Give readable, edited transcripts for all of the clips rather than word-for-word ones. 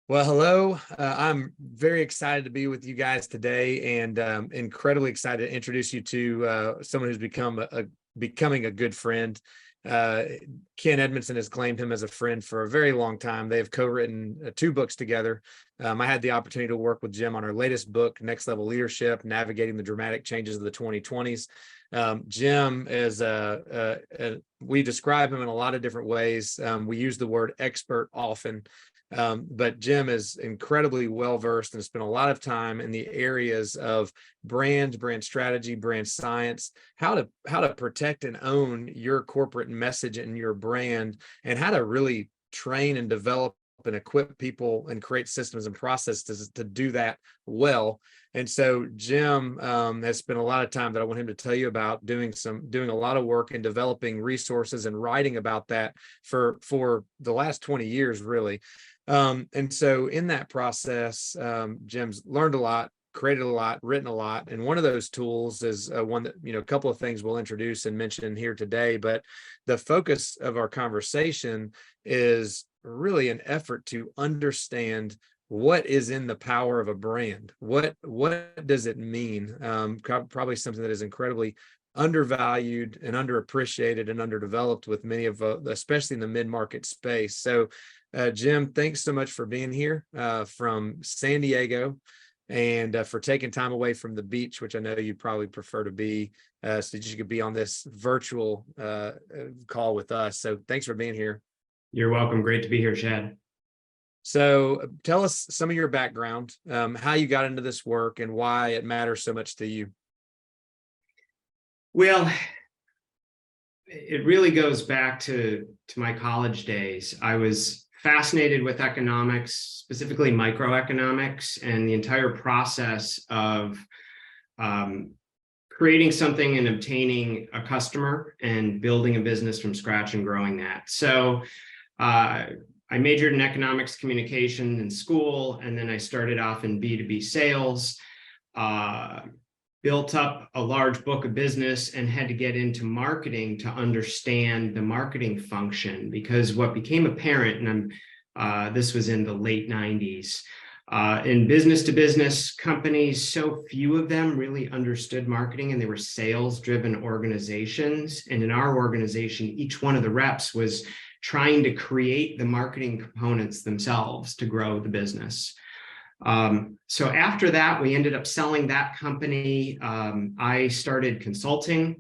Well, hello. I'm very excited to be with you guys today, and incredibly excited to introduce you to someone who's becoming a good friend. Uh, Ken Edmondson has claimed him as a friend for a very long time. They have co-written two books together. I had the opportunity to work with Jim on our latest book, Next Level Leadership: Navigating the Dramatic Changes of the 2020s. Jim is we describe him in a lot of different ways. We use the word expert often. But Jim is incredibly well versed and spent a lot of time in the areas of brand strategy, brand science, how to protect and own your corporate message and your brand, and how to really train and develop and equip people and create systems and processes to do that well. And so Jim has spent a lot of time that I want him to tell you about doing a lot of work in developing resources and writing about that for the last 20 years, really. And so in that process, Jim's learned a lot, created a lot, written a lot. And one of those tools is one that, a couple of things we'll introduce and mention here today. But the focus of our conversation is really an effort to understand what is in the power of a brand. What does it mean? Probably something that is incredibly undervalued and underappreciated and underdeveloped with many of, especially in the mid-market space. So Jim, thanks so much for being here from San Diego, and for taking time away from the beach, which I know you'd probably prefer to be, so that you could be on this virtual call with us. So thanks for being here. You're welcome. Great to be here, Chad. So tell us some of your background, how you got into this work, and why it matters so much to you. Well, it really goes back to my college days. I was fascinated with economics, specifically microeconomics, and the entire process of creating something and obtaining a customer and building a business from scratch and growing that. So I majored in economics communication in school, and then I started off in B2B sales. Built up a large book of business and had to get into marketing to understand the marketing function, because what became apparent, and this was in the late 90s, in business-to-business companies, so few of them really understood marketing, and they were sales-driven organizations. And in our organization, each one of the reps was trying to create the marketing components themselves to grow the business. So after that, we ended up selling that company. I started consulting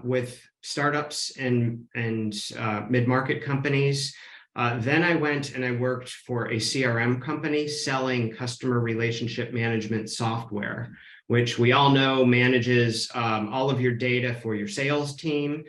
with startups and mid-market companies. Then I went and I worked for a CRM company selling customer relationship management software, which we all know manages all of your data for your sales team,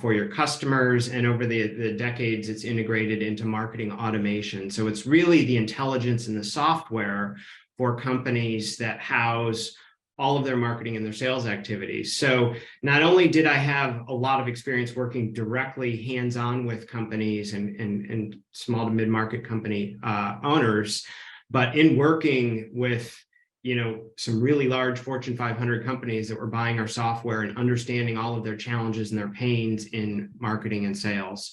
for your customers, and over the decades, it's integrated into marketing automation. So it's really the intelligence and the software for companies that house all of their marketing and their sales activities. So not only did I have a lot of experience working directly hands-on with companies and small to mid-market company owners, but in working with some really large Fortune 500 companies that were buying our software and understanding all of their challenges and their pains in marketing and sales.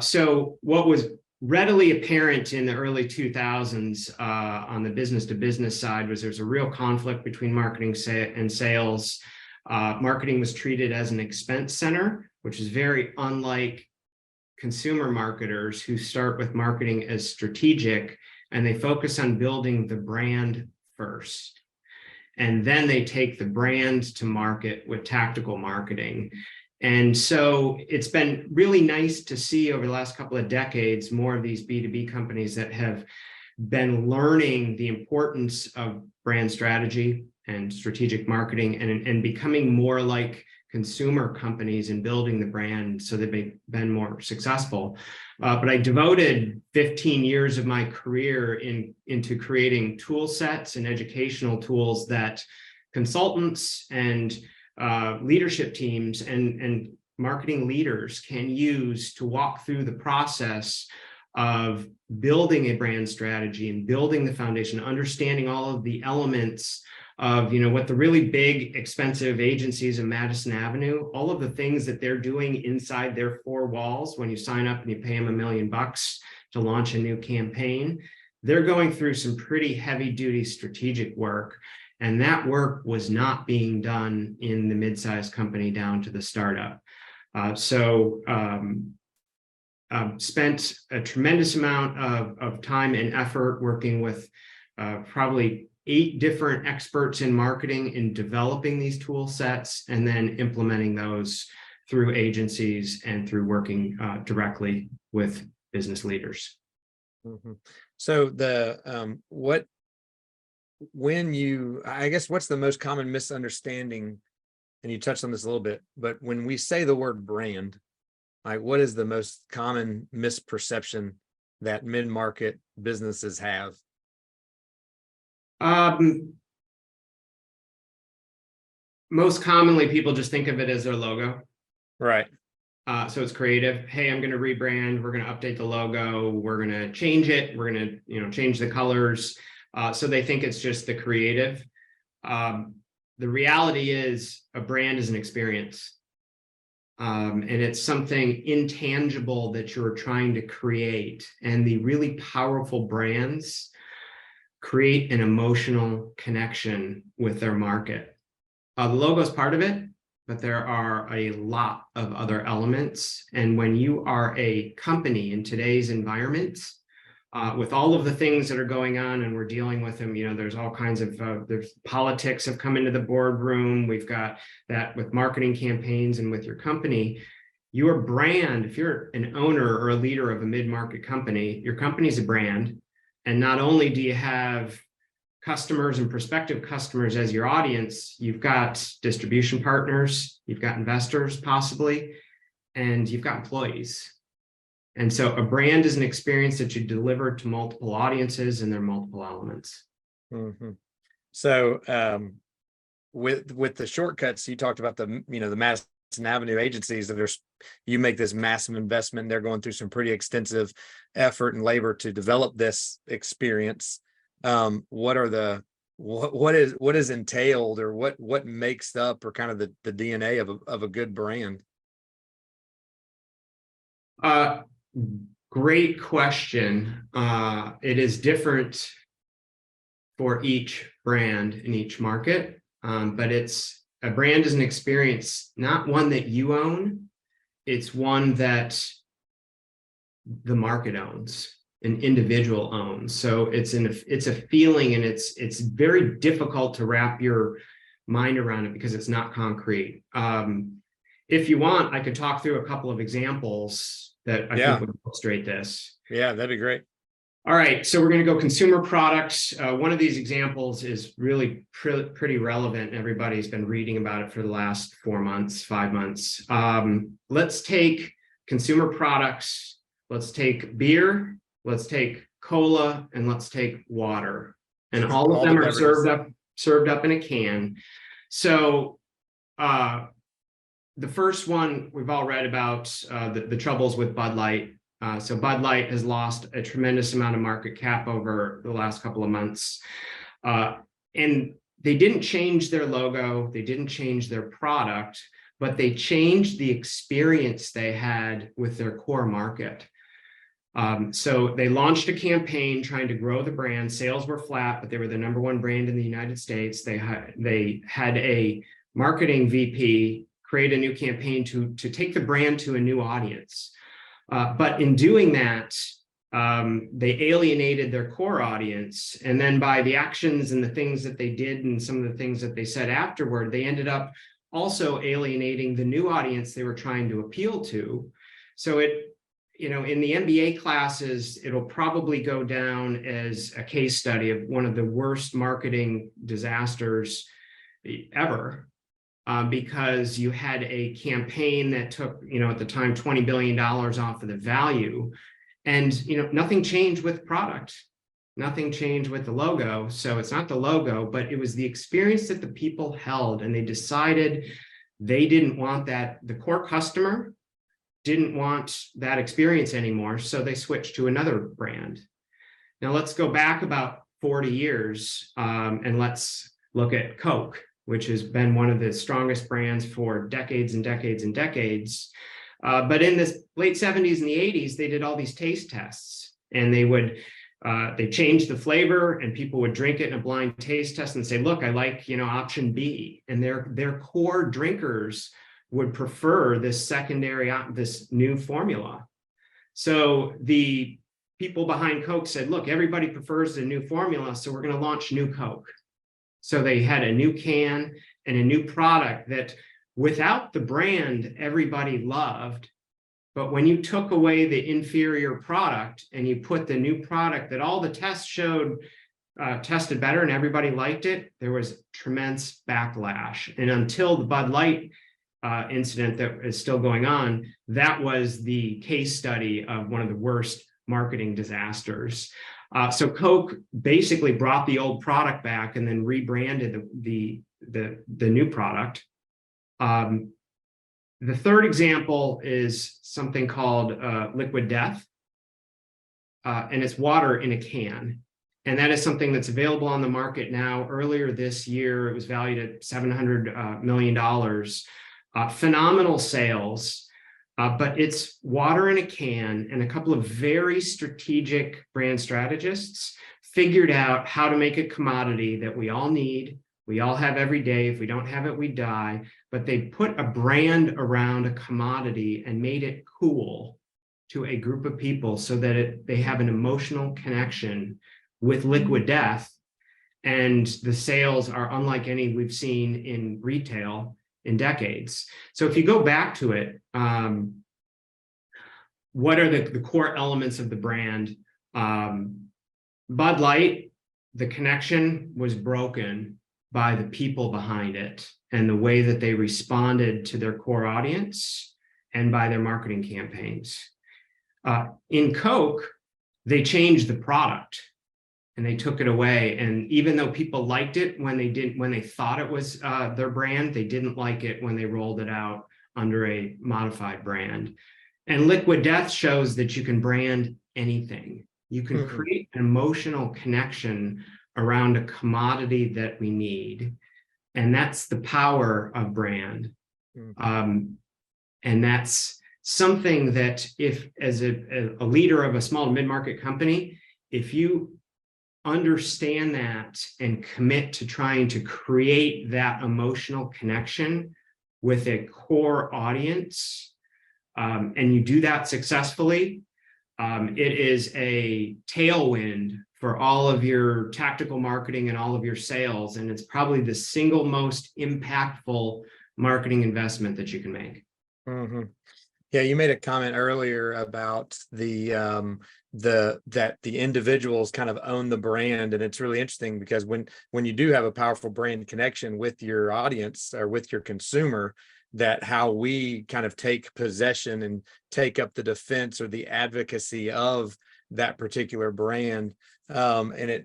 So what was readily apparent in the early 2000s on the business to business side was there's a real conflict between marketing and sales. Marketing was treated as an expense center, which is very unlike consumer marketers who start with marketing as strategic, and they focus on building the brand first. And then they take the brand to market with tactical marketing. And so it's been really nice to see over the last couple of decades, more of these B2B companies that have been learning the importance of brand strategy and strategic marketing and becoming more like consumer companies in building the brand so they've been more successful. But I devoted 15 years of my career into creating tool sets and educational tools that consultants and leadership teams and marketing leaders can use to walk through the process of building a brand strategy and building the foundation, understanding all of the elements of what the really big expensive agencies in Madison Avenue, all of the things that they're doing inside their four walls when you sign up and you pay them $1 million to launch a new campaign. they're going through some pretty heavy duty strategic work. And that work was not being done in the mid-sized company down to the startup. Spent a tremendous amount of time and effort working with probably 8 different experts in marketing in developing these tool sets and then implementing those through agencies and through working directly with business leaders. Mm-hmm. So I guess what's the most common misunderstanding, and you touched on this a little bit, but when we say the word brand, like what is the most common misperception that mid-market businesses have? Most commonly, people just think of it as their logo. Right. So it's creative. Hey, I'm going to rebrand. We're going to update the logo. We're going to change it. We're going to, change the colors. So they think it's just the creative. The reality is a brand is an experience. And it's something intangible that you're trying to create. And the really powerful brands create an emotional connection with their market. The logo is part of it, but there are a lot of other elements. And when you are a company in today's environment, with all of the things that are going on and we're dealing with them, there's all kinds of, there's politics have come into the boardroom. We've got that with marketing campaigns and with your company. Your brand, if you're an owner or a leader of a mid-market company, your company's a brand. And not only do you have customers and prospective customers as your audience, you've got distribution partners, you've got investors possibly, and you've got employees. And so a brand is an experience that you deliver to multiple audiences, and there are multiple elements. Mm-hmm. So with the shortcuts, you talked about the Madison Avenue agencies that you make this massive investment. They're going through some pretty extensive effort and labor to develop this experience. What is entailed, or what makes up, or kind of the DNA of a good brand? Great question. It is different for each brand in each market, but a brand is an experience, not one that you own. It's one that the market owns, an individual owns. So it's a feeling, and it's very difficult to wrap your mind around it because it's not concrete. If you want, I could talk through a couple of examples that I think would illustrate this. Yeah, that'd be great. All right, so we're going to go consumer products. One of these examples is really pretty relevant. Everybody's been reading about it for the last 4 months, 5 months. Let's take consumer products. Let's take beer. Let's take cola, and let's take water. And all of them are served up in a can. So the first one we've all read about, the troubles with Bud Light. So Bud Light has lost a tremendous amount of market cap over the last couple of months. And they didn't change their logo, they didn't change their product, but they changed the experience they had with their core market. So they launched a campaign trying to grow the brand. Sales were flat, but they were the #1 brand in the United States. They had a marketing VP create a new campaign to take the brand to a new audience. But in doing that, they alienated their core audience. And then by the actions and the things that they did and some of the things that they said afterward, they ended up also alienating the new audience they were trying to appeal to. So in the MBA classes, it'll probably go down as a case study of one of the worst marketing disasters ever. Because you had a campaign that took, at the time, $20 billion off of the value, and nothing changed with product, nothing changed with the logo. So it's not the logo, but it was the experience that the people held, and they decided they didn't want that. The core customer didn't want that experience anymore, so they switched to another brand. Now let's go back about 40 years, and let's look at Coke, which has been one of the strongest brands for decades and decades and decades. But in the late 70s and the 80s, they did all these taste tests, and they would They changed the flavor, and people would drink it in a blind taste test and say, look, I like, option B. And their core drinkers would prefer this this new formula. So the people behind Coke said, look, everybody prefers the new formula, so we're going to launch new Coke. So they had a new can and a new product that without the brand, everybody loved. But when you took away the inferior product and you put the new product that all the tests showed tested better and everybody liked it, there was tremendous backlash. And until the Bud Light incident that is still going on, that was the case study of one of the worst marketing disasters. So Coke basically brought the old product back and then rebranded the new product. The third example is something called Liquid Death, and it's water in a can. And that is something that's available on the market now. Earlier this year, it was valued at $700 million. Phenomenal sales, but it's water in a can, and a couple of very strategic brand strategists figured out how to make a commodity that we all need. We all have every day. If we don't have it, we die. But they put a brand around a commodity and made it cool to a group of people so that they have an emotional connection with Liquid Death. And the sales are unlike any we've seen in retail in decades. So if you go back to it, what are the core elements of the brand? Bud Light, the connection was broken by the people behind it and the way that they responded to their core audience and by their marketing campaigns. In Coke, they changed the product and they took it away. And even though people liked it when they thought it was their brand, they didn't like it when they rolled it out under a modified brand. And Liquid Death shows that you can brand anything. You can create an emotional connection around a commodity that we need. And that's the power of brand. And that's something that if, as a leader of a small to mid-market company, if you understand that and commit to trying to create that emotional connection with a core audience, and you do that successful, it is a tailwind for all of your tactical marketing and all of your sales. And it's probably the single most impactful marketing investment that you can make. Yeah, you made a comment earlier about that the individuals kind of own the brand, and it's really interesting because when you do have a powerful brand connection with your audience or with your consumer, that how we kind of take possession and take up the defense or the advocacy of that particular brand, and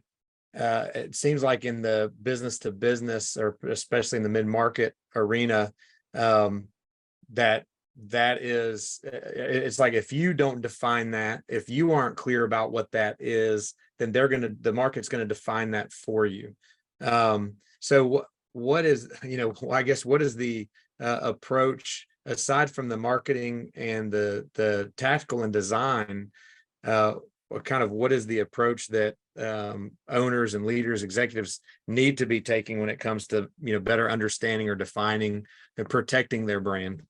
it seems like in the business to business, or especially in the mid-market arena, that is, it's like if you don't define that, if you aren't clear about what that is, then the market's going to define that for you. So what is, I guess, what is the approach aside from the marketing and the tactical and design? What is the approach that owners and leaders, executives need to be taking when it comes to better understanding or defining and protecting their brand?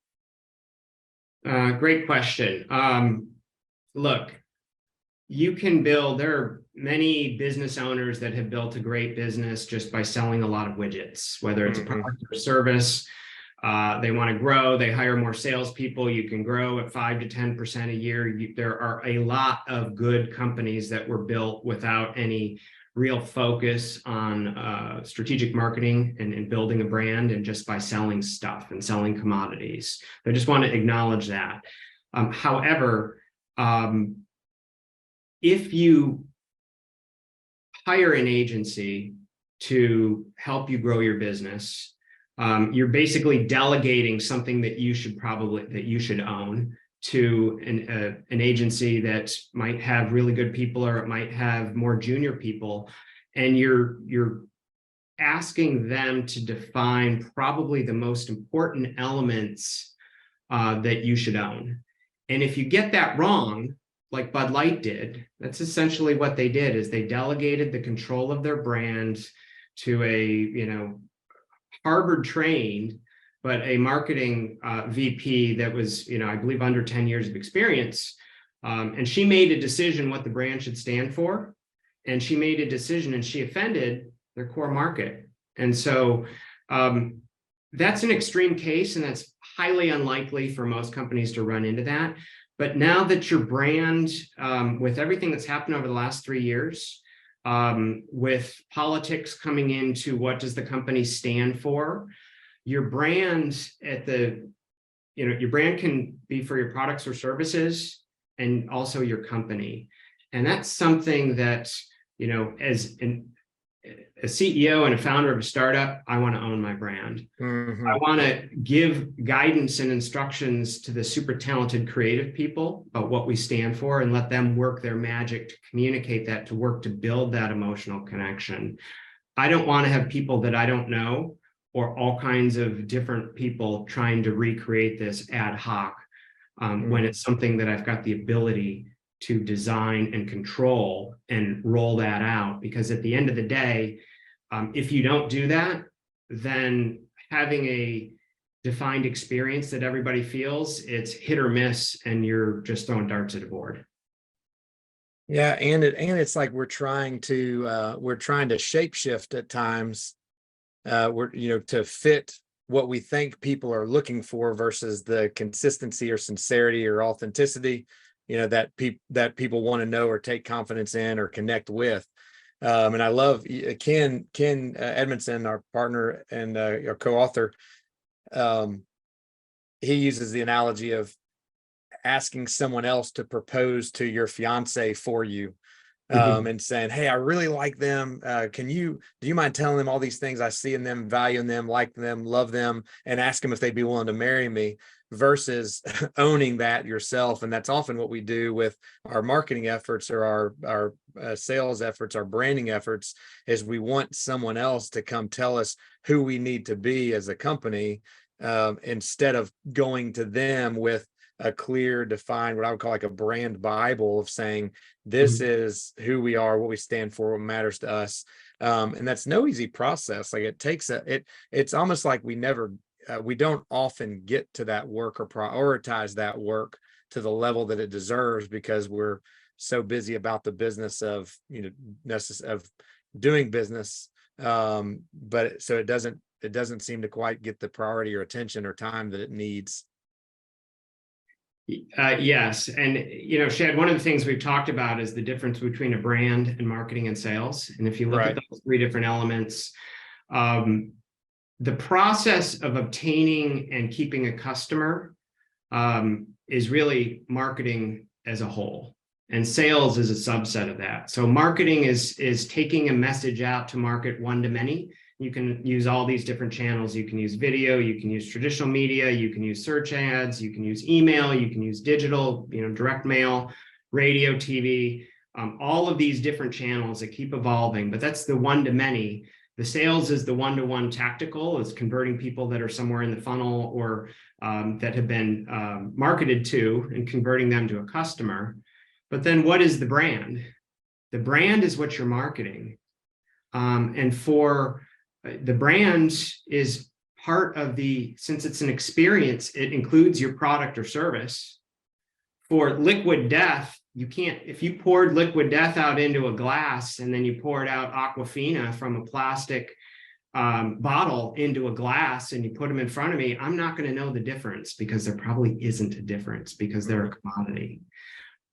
Great question. Look, there are many business owners that have built a great business just by selling a lot of widgets, whether it's a product or service. They want to grow, they hire more salespeople. You can grow at 5 to 10% a year. There are a lot of good companies that were built without any real focus on strategic marketing and building a brand, and just by selling stuff and selling commodities. I just want to acknowledge that. However, if you hire an agency to help you grow your business, you're basically delegating something that you should own to an agency that might have really good people, or it might have more junior people, and you're asking them to define probably the most important elements that you should own. And if you get that wrong, like Bud Light did. That's essentially what they did, is they delegated the control of their brand to a, Harvard trained, but a marketing VP that was, I believe under 10 years of experience. And she made a decision what the brand should stand for. And she made a decision and she offended their core market. And so that's an extreme case, and that's highly unlikely for most companies to run into that. But now that your brand, with everything that's happened over the last 3 years, with politics coming into what does the company stand for, your brand your brand can be for your products or services and also your company. And that's something that, as a CEO and a founder of a startup, I want to own my brand. Mm-hmm. I want to give guidance and instructions to the super talented creative people about what we stand for and let them work their magic to communicate that, to work to build that emotional connection. I don't want to have people that I don't know, or all kinds of different people trying to recreate this ad hoc when it's something that I've got the ability to design and control and roll that out. Because at the end of the day, if you don't do that, then having a defined experience that everybody feels, it's hit or miss, and you're just throwing darts at a board. Yeah, and it's like we're trying to shapeshift at times, to fit what we think people are looking for versus the consistency or sincerity or authenticity, that people want to know or take confidence in or connect with. And I love Ken Edmondson, our partner and our co-author. He uses the analogy of asking someone else to propose to your fiance for you, and saying, "Hey, I really like them. Do you mind telling them all these things I see in them, value in them, like them, love them, and ask them if they'd be willing to marry me," versus owning that yourself. And that's often what we do with our marketing efforts or our sales efforts, our branding efforts, is we want someone else to come tell us who we need to be as a company, instead of going to them with a clear, defined, what I would call like a brand Bible of saying, this is who we are, what we stand for, what matters to us. And that's no easy process. Like it takes it's almost like we don't often get to that work or prioritize that work to the level that it deserves, because we're so busy about the business of, of doing business. But so it doesn't seem to quite get the priority or attention or time that it needs. Yes. And, Shad, one of the things we've talked about is the difference between a brand and marketing and sales. And if you look at those three different elements, the process of obtaining and keeping a customer is really marketing as a whole. And sales is a subset of that. So marketing is taking a message out to market one to many. You can use all these different channels. You can use video, you can use traditional media, you can use search ads, you can use email, you can use digital, direct mail, radio, TV, all of these different channels that keep evolving, but that's the one to many. The sales is the one-to-one tactical. It's converting people that are somewhere in the funnel or that have been marketed to and converting them to a customer. But then what is the brand? The brand is what you're marketing. And for the brand is part of since it's an experience, it includes your product or service. For liquid death, you can't, if you poured liquid death out into a glass and then you poured out Aquafina from a plastic bottle into a glass and you put them in front of me, I'm not going to know the difference, because there probably isn't a difference, because they're a commodity.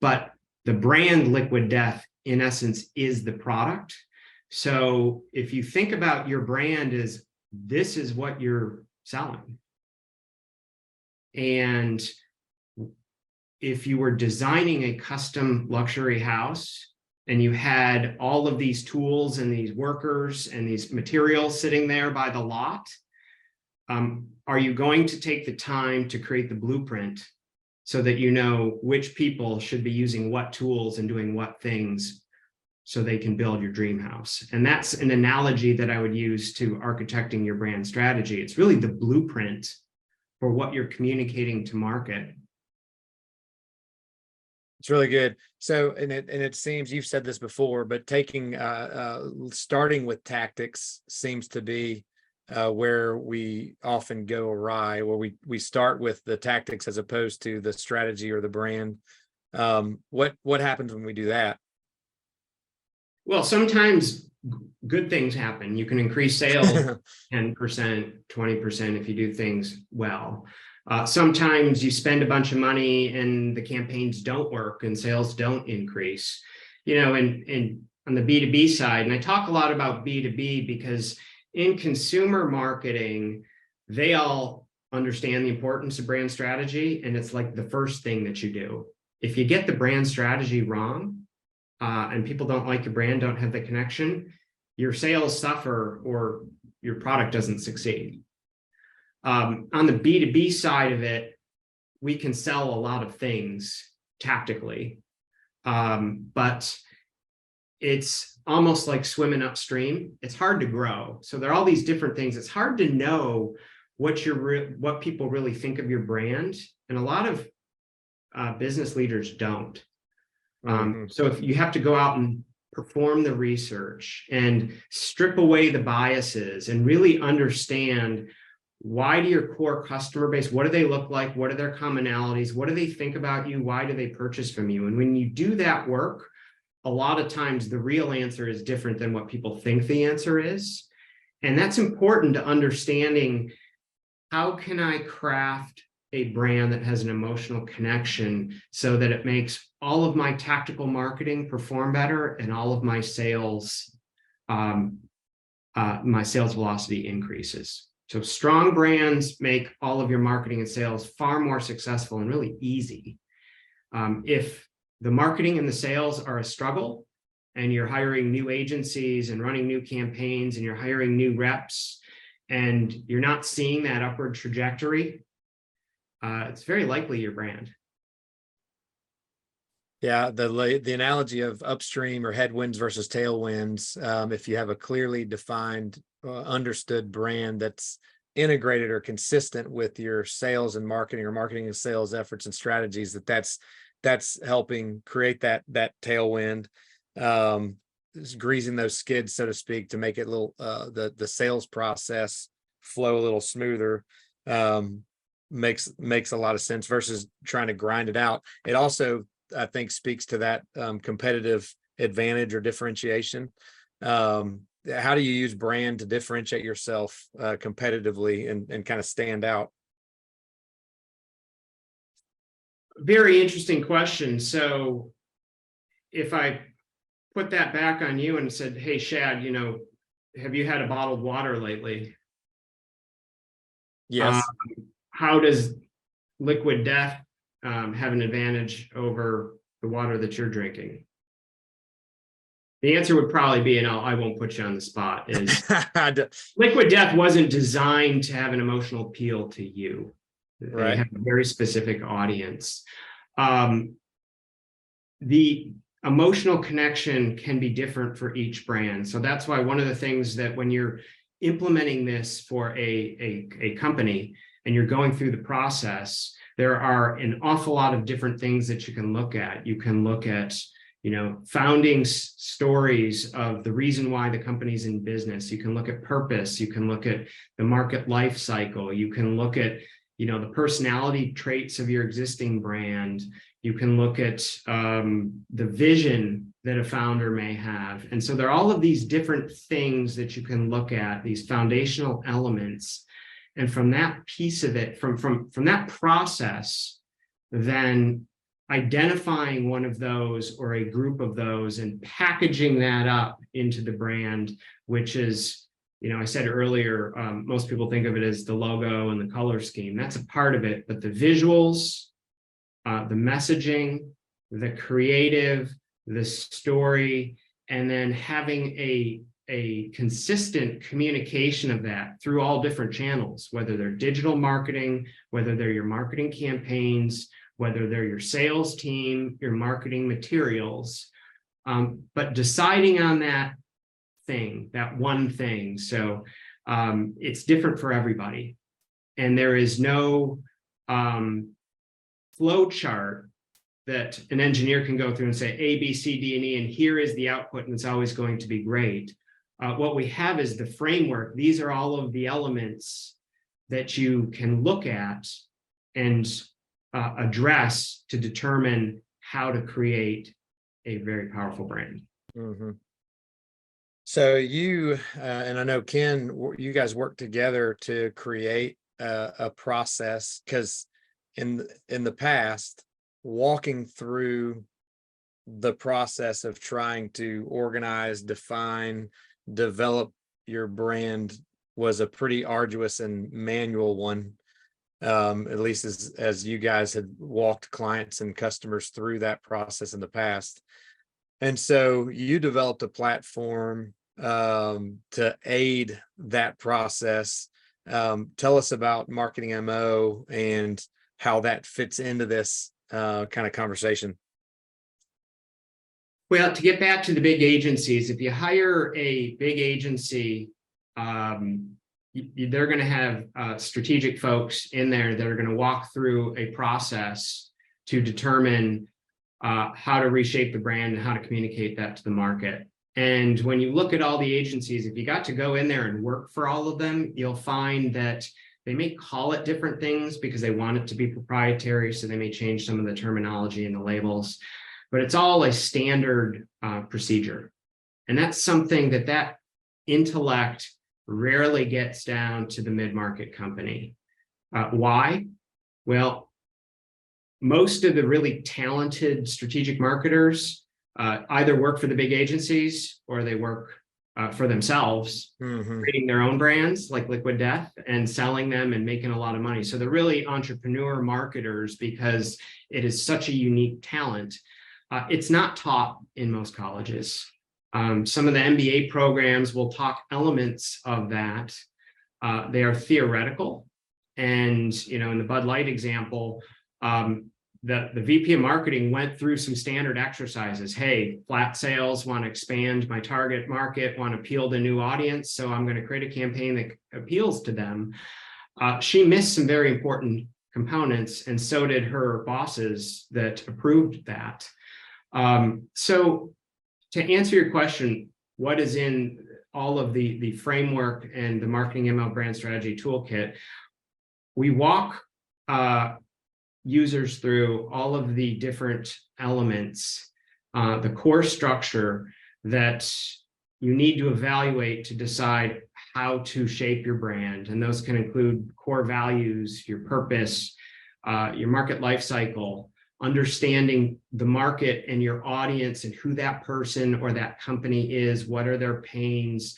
But the brand liquid death, in essence, is the product. So if you think about your brand as this is what you're selling, and if you were designing a custom luxury house and you had all of these tools and these workers and these materials sitting there by the lot, are you going to take the time to create the blueprint so that you know which people should be using what tools and doing what things so they can build your dream house? And that's an analogy that I would use to architecting your brand strategy. It's really the blueprint for what you're communicating to market. It's really good. So, and it seems you've said this before, but taking starting with tactics seems to be where we often go awry, where we start with the tactics as opposed to the strategy or the brand. What happens when we do that? Well, sometimes good things happen. You can increase sales 10%, 20% if you do things well. Sometimes you spend a bunch of money and the campaigns don't work and sales don't increase. And on the B2B side, and I talk a lot about B2B because in consumer marketing, they all understand the importance of brand strategy, and it's like the first thing that you do. If you get the brand strategy wrong, and people don't like your brand, don't have the connection, your sales suffer or your product doesn't succeed. On the B2B side of it, we can sell a lot of things tactically, but it's almost like swimming upstream. It's hard to grow. So there are all these different things. It's hard to know what people really think of your brand. And a lot of business leaders don't. So if you have to go out and perform the research and strip away the biases and really understand, why do your core customer base, what do they look like? What are their commonalities? What do they think about you? Why do they purchase from you? And when you do that work, a lot of times the real answer is different than what people think the answer is. And that's important to understanding, how can I craft a brand that has an emotional connection so that it makes all of my tactical marketing perform better and all of my sales velocity increases. So strong brands make all of your marketing and sales far more successful and really easy. If the marketing and the sales are a struggle and you're hiring new agencies and running new campaigns and you're hiring new reps and you're not seeing that upward trajectory, it's very likely your brand. Yeah, the analogy of upstream or headwinds versus tailwinds. If you have a clearly defined, understood brand that's integrated or consistent with your sales and marketing, or marketing and sales efforts and strategies, that's helping create that tailwind, greasing those skids, so to speak, to make it a little the sales process flow a little smoother. Makes a lot of sense versus trying to grind it out. It also, I think, speaks to that competitive advantage or differentiation. How do you use brand to differentiate yourself competitively and kind of stand out? Very interesting question. So if I put that back on you and said, hey, Shad, have you had a bottled water lately? Yes. How does liquid death have an advantage over the water that you're drinking? The answer would probably be, and I won't put you on the spot, is liquid death wasn't designed to have an emotional appeal to you. Right. They have a very specific audience. The emotional connection can be different for each brand. So that's why one of the things that when you're implementing this for a company and you're going through the process, there are an awful lot of different things that you can look at. You can look at, founding stories of the reason why the company's in business. You can look at purpose. You can look at the market life cycle. You can look at, the personality traits of your existing brand. You can look at the vision that a founder may have. And so there are all of these different things that you can look at, these foundational elements. And from that piece of it, from that process, then identifying one of those or a group of those and packaging that up into the brand, which is, I said earlier, most people think of it as the logo and the color scheme. That's a part of it, but the visuals, the messaging, the creative, the story, and then having a consistent communication of that through all different channels, whether they're digital marketing, whether they're your marketing campaigns, whether they're your sales team, your marketing materials, but deciding on that one thing. So it's different for everybody. And there is no flow chart that an engineer can go through and say A, B, C, D, and E, and here is the output, and it's always going to be great. What we have is the framework. These are all of the elements that you can look at and address to determine how to create a very powerful brand. Mm-hmm. So you and I know Ken, you guys work together to create a process, because in the past, walking through the process of trying to organize, define, develop your brand was a pretty arduous and manual one. At least as you guys had walked clients and customers through that process in the past. And so you developed a platform to aid that process. Tell us about Marketing MO and how that fits into this kind of conversation. Well, to get back to the big agencies, if you hire a big agency, they're going to have strategic folks in there that are going to walk through a process to determine how to reshape the brand and how to communicate that to the market. And when you look at all the agencies, if you got to go in there and work for all of them, you'll find that they may call it different things because they want it to be proprietary. So they may change some of the terminology and the labels, but it's all a standard procedure. And that's something that intellect rarely gets down to the mid-market company. Why? Well, most of the really talented strategic marketers either work for the big agencies or they work for themselves, creating their own brands like Liquid Death and selling them and making a lot of money. So they're really entrepreneur marketers because it is such a unique talent. It's not taught in most colleges. Some of the MBA programs will talk elements of that. They are theoretical. And, in the Bud Light example, the VP of marketing went through some standard exercises. Hey, flat sales, want to expand my target market, want to appeal to a new audience. So I'm going to create a campaign that appeals to them. She missed some very important components, and so did her bosses that approved that. So to answer your question, what is in all of the framework and the Marketing ML brand strategy toolkit, we walk users through all of the different elements, the core structure that you need to evaluate to decide how to shape your brand. And those can include core values, your purpose, your market life cycle, understanding the market and your audience and who that person or that company is, what are their pains,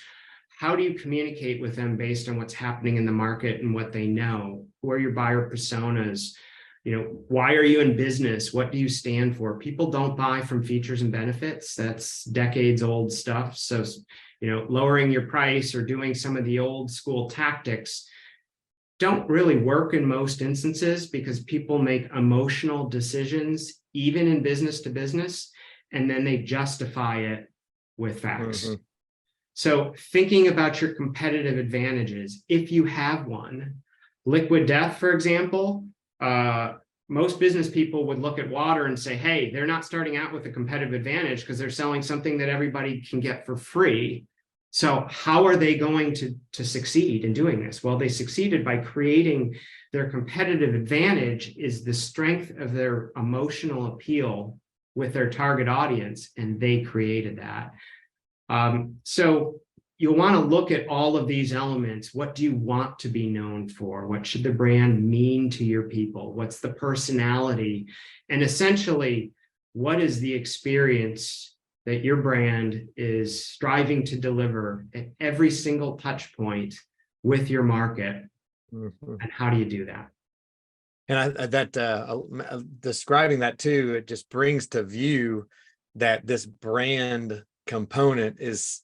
how do you communicate with them based on what's happening in the market and what they know, who are your buyer personas, why are you in business, what do you stand for? People don't buy from features and benefits. That's decades old stuff. So, lowering your price or doing some of the old school tactics don't really work in most instances because people make emotional decisions, even in business to business, and then they justify it with facts. So thinking about your competitive advantages, if you have one, Liquid Death, for example, most business people would look at water and say, hey, they're not starting out with a competitive advantage because they're selling something that everybody can get for free. So how are they going to succeed in doing this? Well, they succeeded by creating their competitive advantage is the strength of their emotional appeal with their target audience, and they created that. So you'll want to look at all of these elements. What do you want to be known for? What should the brand mean to your people? What's the personality? And essentially, what is the experience that your brand is striving to deliver at every single touch point with your market? And how do you do that? And describing that too, it just brings to view that this brand component is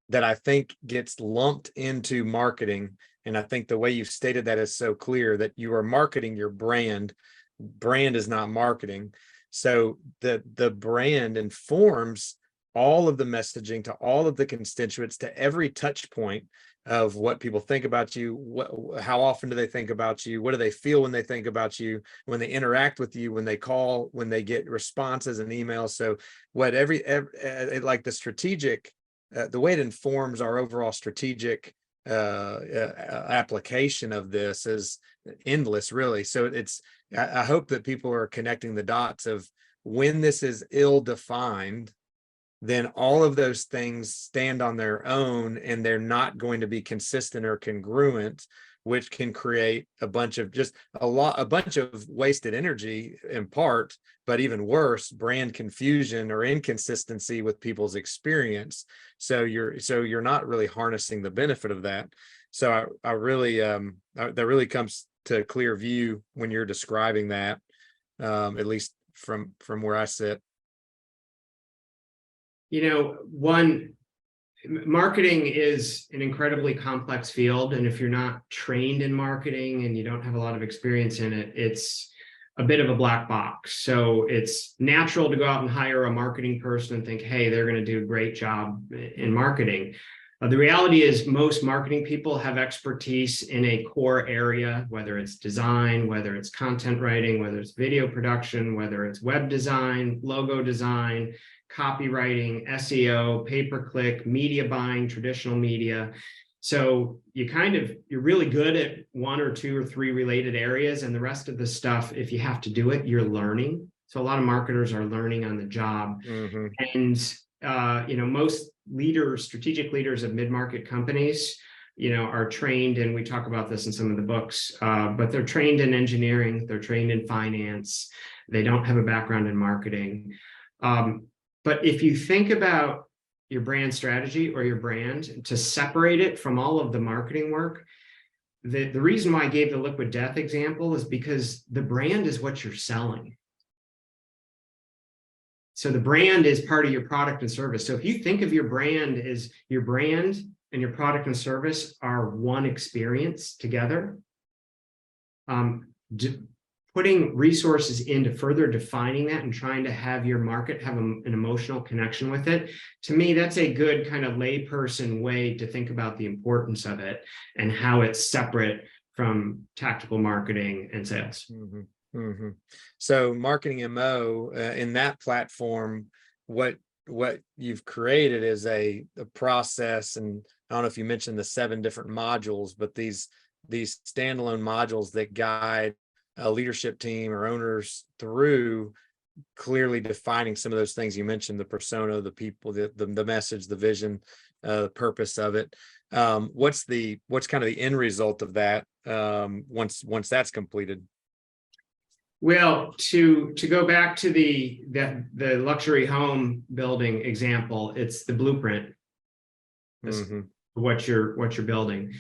that I think gets lumped into marketing. And I think the way you've stated that is so clear that you are marketing your brand. Brand is not marketing. So the brand informs all of the messaging to all of the constituents, to every touch point of what people think about you. How often do they think about you? What do they feel when they think about you, when they interact with you, when they call, when they get responses and emails? So what like the strategic, the way it informs our overall strategic application of this is endless, really. So I hope that people are connecting the dots of when this is ill-defined, then all of those things stand on their own and they're not going to be consistent or congruent, which can create a bunch of wasted energy in part, but even worse, brand confusion or inconsistency with people's experience. So you're not really harnessing the benefit of that. So I really that really comes to clear view when you're describing that, at least from where I sit. Marketing is an incredibly complex field. And if you're not trained in marketing and you don't have a lot of experience in it, it's a bit of a black box. So it's natural to go out and hire a marketing person and think, hey, they're going to do a great job in marketing. The reality is most marketing people have expertise in a core area, whether it's design, whether it's content writing, whether it's video production, whether it's web design, logo design, copywriting, SEO, pay-per-click, media buying, traditional media. So you're really good at one or two or three related areas, and the rest of the stuff, if you have to do it, you're learning. So a lot of marketers are learning on the job. Mm-hmm. And most strategic leaders of mid-market companies, are trained, and we talk about this in some of the books, but they're trained in engineering, they're trained in finance, they don't have a background in marketing. But if you think about your brand strategy or your brand, to separate it from all of the marketing work, the reason why I gave the liquid death example is because the brand is what you're selling. So the brand is part of your product and service. So if you think of your brand as your brand and your product and service are one experience together, putting resources into further defining that and trying to have your market have an emotional connection with it, to me, that's a good kind of layperson way to think about the importance of it and how it's separate from tactical marketing and sales. Mm-hmm. Mm-hmm. So marketing MO in that platform, what you've created is a process, and I don't know if you mentioned the 7 different modules, but these standalone modules that guide a leadership team or owners through clearly defining some of those things you mentioned: the persona, the people, the message, the vision, the purpose of it. What's kind of the end result of that once that's completed? Well, to go back to the luxury home building example, it's the blueprint. Mm-hmm. What you're building.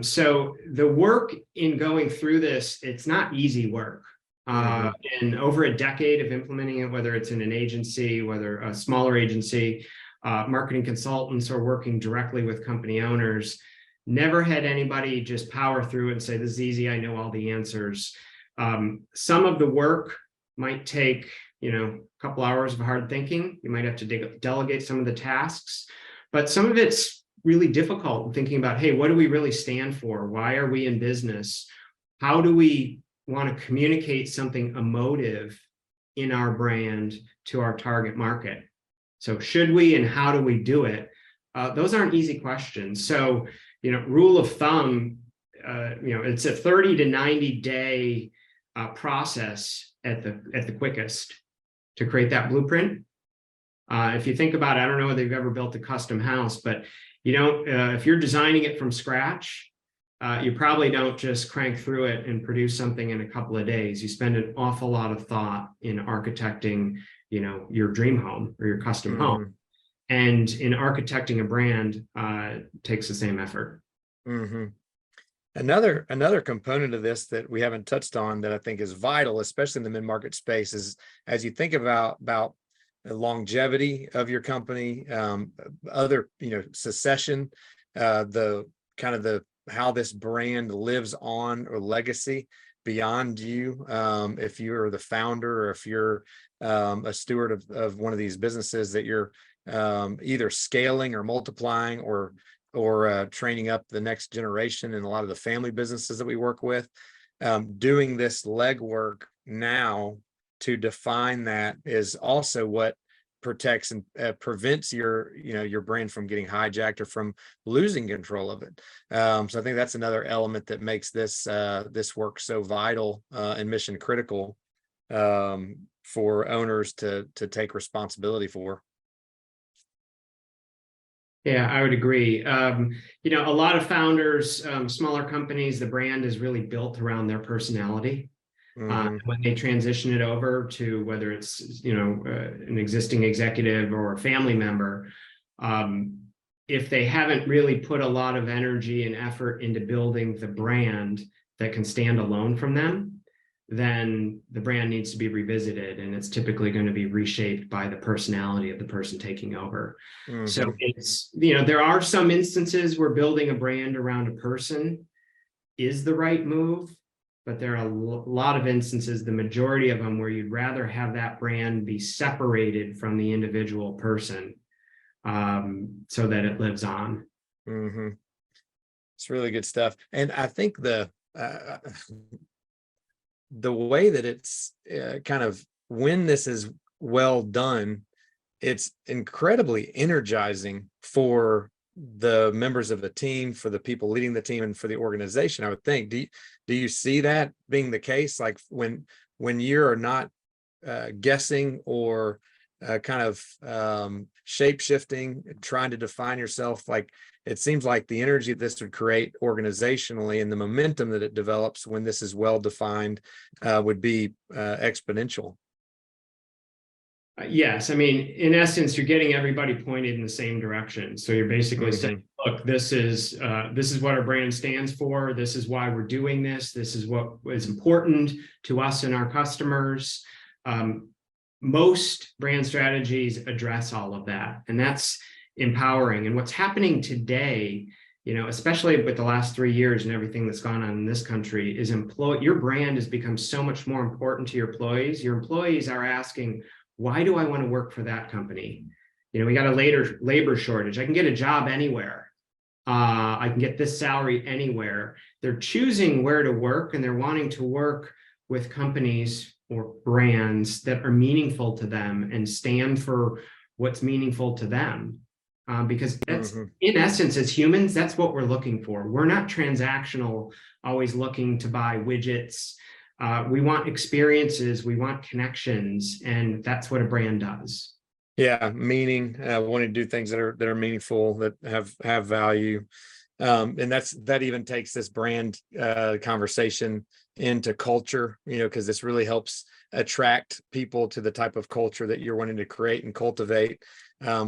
So the work in going through this, it's not easy work. Mm-hmm. And over a decade of implementing it, whether it's in an agency, whether a smaller agency, marketing consultants, or working directly with company owners, never had anybody just power through it and say, this is easy, I know all the answers. Some of the work might take, a couple hours of hard thinking. You might have to delegate some of the tasks, but some of it's really difficult thinking about, hey, what do we really stand for? Why are we in business? How do we want to communicate something emotive in our brand to our target market? So should we, and how do we do it? Those aren't easy questions. So, rule of thumb, it's a 30 to 90 day process at the quickest to create that blueprint. If you think about it, I don't know whether you've ever built a custom house, but if you're designing it from scratch, you probably don't just crank through it and produce something in a couple of days. You spend an awful lot of thought in architecting, your dream home or your custom mm-hmm. home. And in architecting a brand, takes the same effort. Mm-hmm. Another component of this that we haven't touched on that I think is vital, especially in the mid-market space, is as you think about the longevity of your company, other, succession, the kind of how this brand lives on, or legacy beyond you. If you're the founder, or if you're a steward of one of these businesses that you're either scaling or multiplying or or training up the next generation in a lot of the family businesses that we work with. Doing this legwork now to define that is also what protects and prevents your brand from getting hijacked or from losing control of it. So I think that's another element that makes this work so vital and mission critical for owners to take responsibility for. Yeah, I would agree. A lot of founders, smaller companies, the brand is really built around their personality. When they transition it over to whether it's, an existing executive or a family member, if they haven't really put a lot of energy and effort into building the brand that can stand alone from them, then the brand needs to be revisited, and it's typically going to be reshaped by the personality of the person taking over. So it's, there are some instances where building a brand around a person is the right move, but there are a lot of instances, the majority of them, where you'd rather have that brand be separated from the individual person, so that it lives on. It's really good stuff. And I think the way that it's kind of, when this is well done, it's incredibly energizing for the members of the team, for the people leading the team, and for the organization, I would think. Do you see that being the case? Like when you're not guessing or kind of shape shifting, trying to define yourself, like it seems like the energy this would create organizationally and the momentum that it develops when this is well defined would be exponential. Yes, I mean, in essence, you're getting everybody pointed in the same direction. So you're basically saying, look, this is what our brand stands for. This is why we're doing this. This is what is important to us and our customers. Most brand strategies address all of that, and that's empowering. And what's happening today, especially with the last 3 years and everything that's gone on in this country, is your brand has become so much more important to your employees. Your employees are asking, why do I want to work for that company? We got a labor shortage. I can get a job anywhere. I can get this salary anywhere. They're choosing where to work, and they're wanting to work with companies or brands that are meaningful to them and stand for what's meaningful to them. Because that's, in essence, as humans, that's what we're looking for. We're not transactional, always looking to buy widgets. We want experiences, we want connections, and that's what a brand does. Yeah, meaning, wanting to do things that are meaningful, that have value. And that even takes this brand conversation into culture, because this really helps attract people to the type of culture that you're wanting to create and cultivate.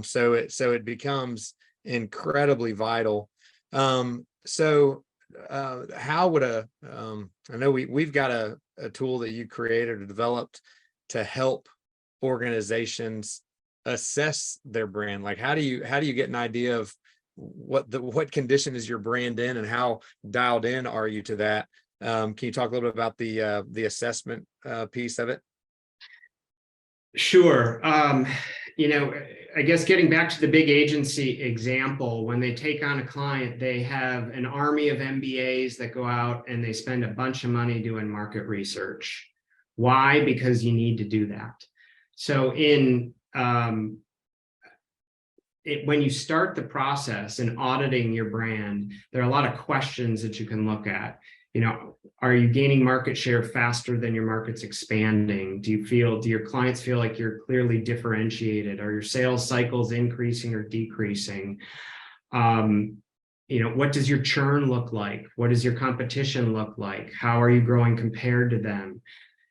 So it becomes incredibly vital. So how would I know we've got a tool that you created or developed to help organizations assess their brand. Like how do you get an idea of what condition is your brand in, and how dialed in are you to that? Can you talk a little bit about the assessment piece of it? Sure. I guess getting back to the big agency example, when they take on a client, they have an army of MBAs that go out and they spend a bunch of money doing market research. Why? Because you need to do that. So when you start the process in auditing your brand, there are a lot of questions that you can look at. Are you gaining market share faster than your market's expanding? Do your clients feel like you're clearly differentiated? Are your sales cycles increasing or decreasing? What does your churn look like? What does your competition look like? How are you growing compared to them?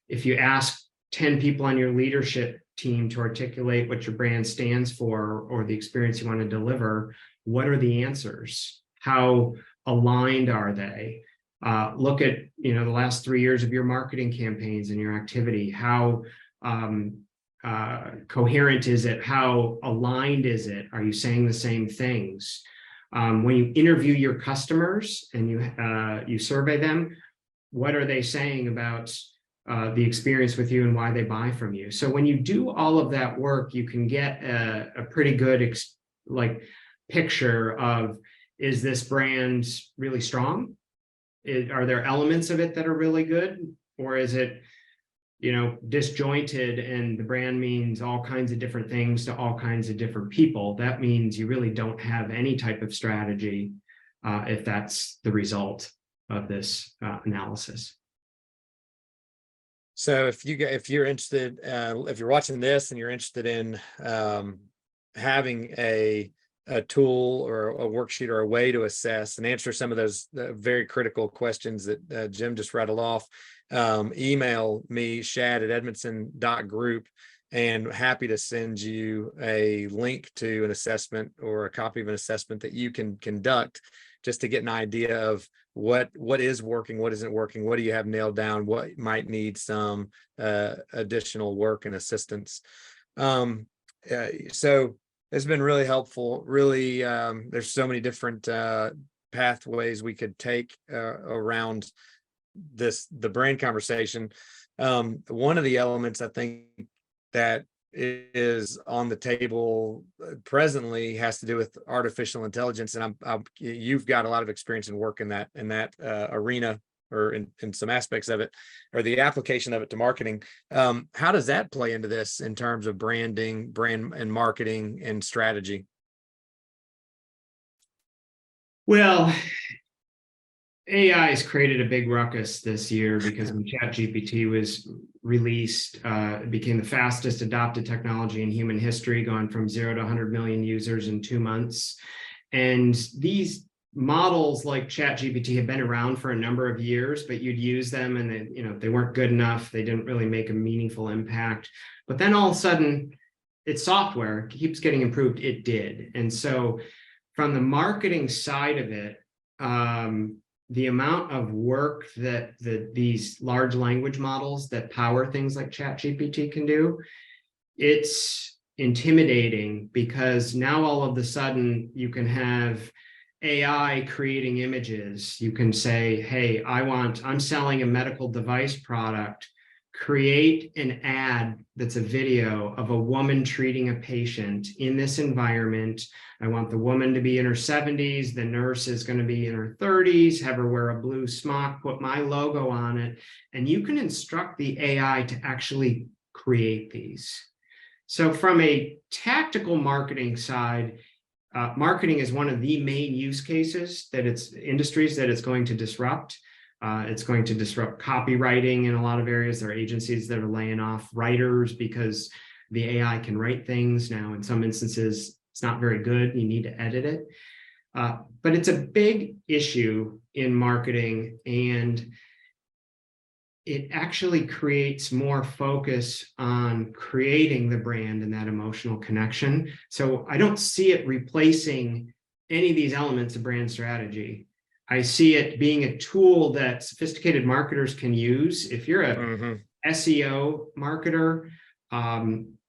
If you ask 10 people on your leadership team to articulate what your brand stands for or the experience you want to deliver, what are the answers? How aligned are they? Look at the last 3 years of your marketing campaigns and your activity. How coherent is it? How aligned is it? Are you saying the same things? When you interview your customers and you survey them, what are they saying about the experience with you and why they buy from you? So when you do all of that work, you can get a pretty good picture of, is this brand really strong? Are there elements of it that are really good? Or is it, disjointed, and the brand means all kinds of different things to all kinds of different people? That means you really don't have any type of strategy if that's the result of this analysis. So if you're interested, if you're watching this and you're interested in having a tool or a worksheet or a way to assess and answer some of those very critical questions that Jim just rattled off, email me, shad@edmondson.group, and happy to send you a link to an assessment or a copy of an assessment that you can conduct just to get an idea of what is working, what isn't working, what do you have nailed down, what might need some additional work and assistance. So it's been really helpful. Really, there's so many different pathways we could take around the brand conversation. One of the elements I think that is on the table presently has to do with artificial intelligence, and you've got a lot of experience in work in that arena, or in some aspects of it, or the application of it to marketing. How does that play into this in terms of branding, brand and marketing and strategy? Well, AI has created a big ruckus this year because when ChatGPT was released, it became the fastest adopted technology in human history, going from 0 to 100 million users in 2 months. And these models like ChatGPT have been around for a number of years, but you'd use them and they weren't good enough. They didn't really make a meaningful impact. But then all of a sudden, it's software, it keeps getting improved. It did. And so from the marketing side of it, the amount of work that these large language models that power things like ChatGPT can do, it's intimidating, because now all of a sudden you can have AI creating images. You can say, hey, I'm selling a medical device product. Create an ad that's a video of a woman treating a patient in this environment. I want the woman to be in her 70s. The nurse is going to be in her 30s, have her wear a blue smock, put my logo on it. And you can instruct the AI to actually create these. So from a tactical marketing side, marketing is one of the main use cases industries that it's going to disrupt. It's going to disrupt copywriting in a lot of areas. There are agencies that are laying off writers because the AI can write things. Now, in some instances, it's not very good. You need to edit it. But it's a big issue in marketing, and it actually creates more focus on creating the brand and that emotional connection. So I don't see it replacing any of these elements of brand strategy. I see it being a tool that sophisticated marketers can use. If you're a SEO marketer,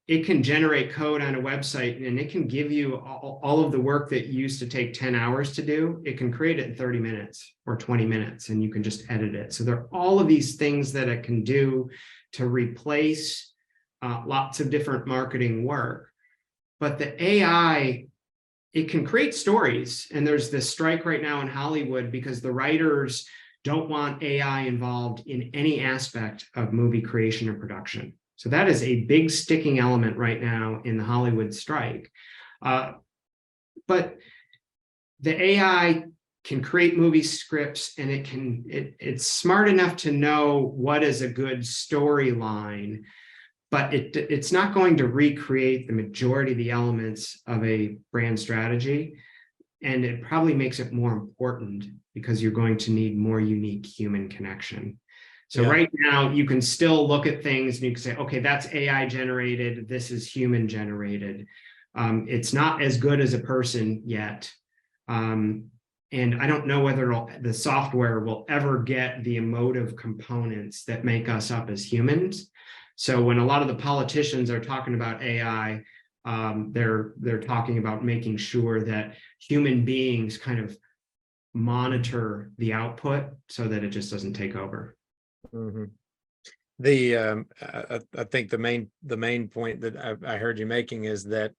it can generate code on a website, and it can give you all of the work that used to take 10 hours to do. It can create it in 30 minutes or 20 minutes, and you can just edit it. So there are all of these things that it can do to replace lots of different marketing work. But the AI, it can create stories. And there's this strike right now in Hollywood because the writers don't want AI involved in any aspect of movie creation or production. So that is a big sticking element right now in the Hollywood strike. But the AI can create movie scripts, and it's smart enough to know what is a good storyline, but it's not going to recreate the majority of the elements of a brand strategy. And it probably makes it more important because you're going to need more unique human connection. So right now, you can still look at things and you can say, okay, that's AI generated. This is human generated. It's not as good as a person yet. And I don't know whether the software will ever get the emotive components that make us up as humans. So when a lot of the politicians are talking about AI, they're talking about making sure that human beings kind of monitor the output so that it just doesn't take over. Mm-hmm. I think the main point that I heard you making is that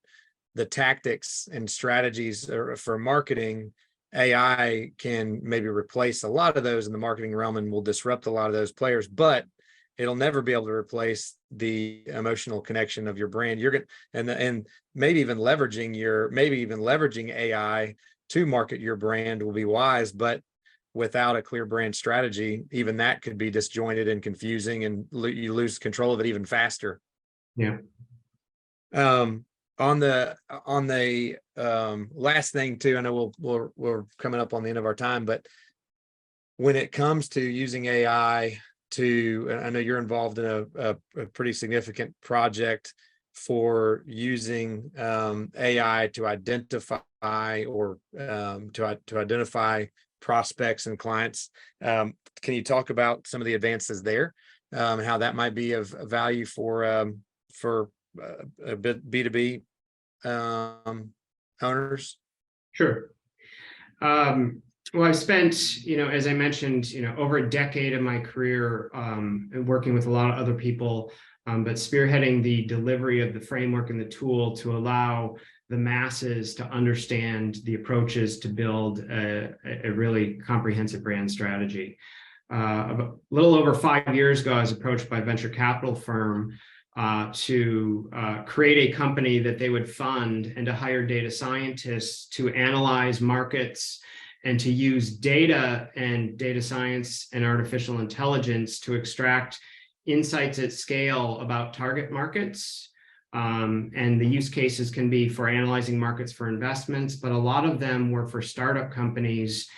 the tactics and strategies for marketing AI can maybe replace a lot of those in the marketing realm and will disrupt a lot of those players, but it'll never be able to replace the emotional connection of your brand. You're going and maybe even leveraging AI to market your brand will be wise, but without a clear brand strategy, even that could be disjointed and confusing, and you lose control of it even faster. Yeah. On the last thing too, I know we're coming up on the end of our time, but when it comes to using AI I know you're involved in a pretty significant project for using AI to identify or to identify prospects and clients. Can you talk about some of the advances there, and how that might be of value for a bit B2B owners? Sure. Well, I've spent, as I mentioned, over a decade of my career working with a lot of other people, but spearheading the delivery of the framework and the tool to allow the masses to understand the approaches to build a really comprehensive brand strategy. A little over 5 years ago, I was approached by a venture capital firm to create a company that they would fund and to hire data scientists to analyze markets and to use data and data science and artificial intelligence to extract insights at scale about target markets. And the use cases can be for analyzing markets for investments, but a lot of them were for startup companies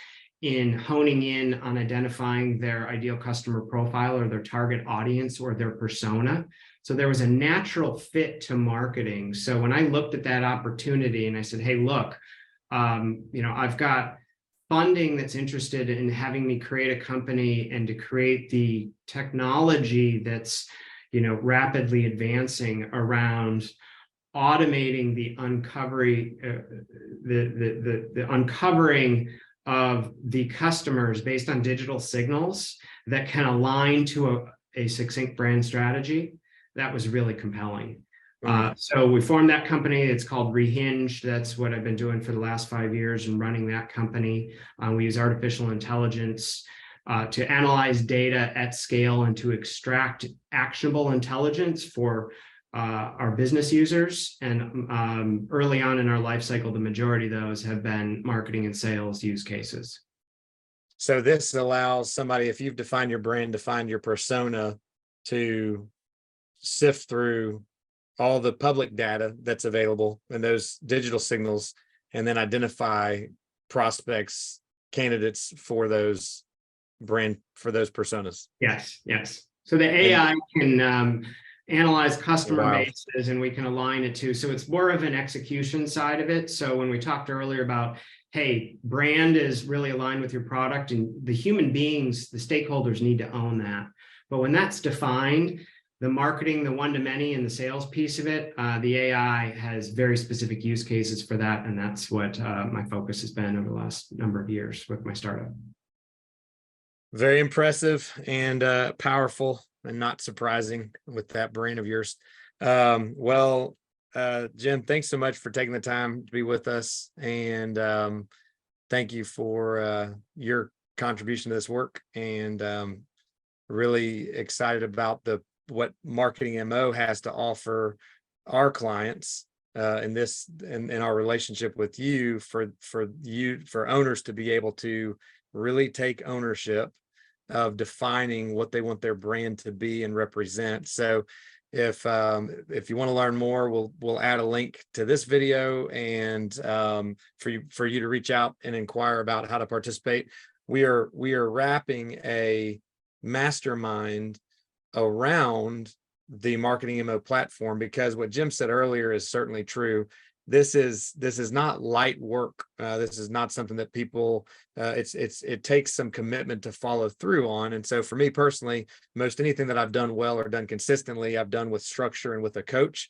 in honing in on identifying their ideal customer profile or their target audience or their persona. So there was a natural fit to marketing. So when I looked at that opportunity and I said, hey, look, I've got funding that's interested in having me create a company and to create the technology that's, rapidly advancing around automating the uncovering, the uncovering of the customers based on digital signals that can align to a succinct brand strategy. That was really compelling. So we formed that company. It's called Rehinge. That's what I've been doing for the last 5 years and running that company. We use artificial intelligence to analyze data at scale and to extract actionable intelligence for our business users. And early on in our life cycle, the majority of those have been marketing and sales use cases. So this allows somebody, if you've defined your brand, defined your persona, to sift through all the public data that's available and those digital signals, and then identify prospects, candidates for those personas. Yes. So the AI can analyze customer bases, and we can align it to. So it's more of an execution side of it. So when we talked earlier about, hey, brand is really aligned with your product, and the human beings, the stakeholders need to own that. But when that's defined, the marketing, the one-to-many, and the sales piece of it, the AI has very specific use cases for that. And that's what my focus has been over the last number of years with my startup. Very impressive and powerful, and not surprising with that brain of yours. Jim, thanks so much for taking the time to be with us. And thank you for your contribution to this work, and really excited about what Marketing MO has to offer our clients in our relationship with you, for owners to be able to really take ownership of defining what they want their brand to be and represent. So if you want to learn more, we'll add a link to this video, and for you to reach out and inquire about how to participate. We are wrapping a mastermind around the Marketing MO platform, because what Jim said earlier is certainly true. This is not light work. This is not something that people, it takes some commitment to follow through on. And so for me personally, most anything that I've done well or done consistently, I've done with structure and with a coach.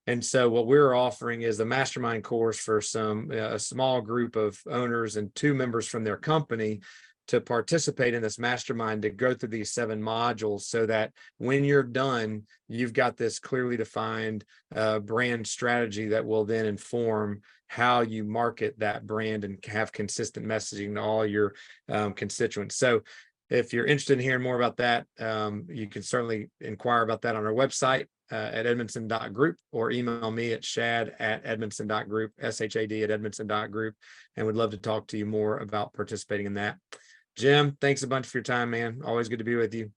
And so what we're offering is a mastermind course for a small group of owners and 2 members from their company, to participate in this mastermind, to go through these 7 modules, so that when you're done, you've got this clearly defined brand strategy that will then inform how you market that brand and have consistent messaging to all your constituents. So if you're interested in hearing more about that, you can certainly inquire about that on our website at edmondson.group, or email me at shad@edmondson.group, shad@edmondson.group, and would love to talk to you more about participating in that. Jim, thanks a bunch for your time, man. Always good to be with you.